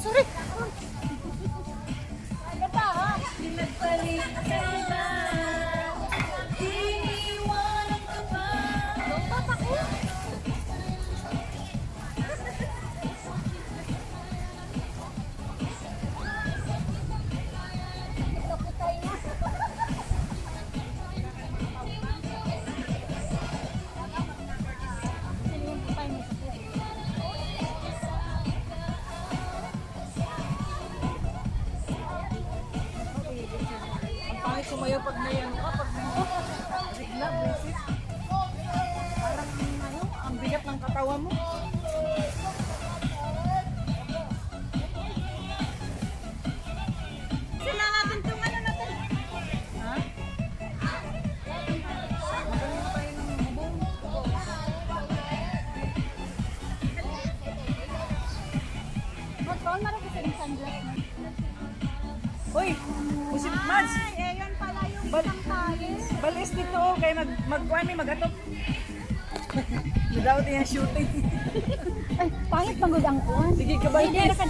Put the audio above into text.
sorry. Ano ba, ha? Nagpalit ka ba? Iniwanan ka ba? Lompat ako. Kaputay na. Sino yung patay mo sa puso? Ang pangit sumayaw pag may ano ka, pag may sigla, braces. Parang ano, ang bigat ng katawan mo. Sila natin itong ano natin. Ha? Magaling tayo ng bubong. Magkaon na rin kasi ng sunglass na. Hoy, Busit Mads! Ay, ayun pala yung Bal- isang tayo. Balis dito oh, kaya magkuhan may mag-atop. Without yung shooting. Ay, pangit pagod ang kuhan. Sige, kabay. Hindi, naka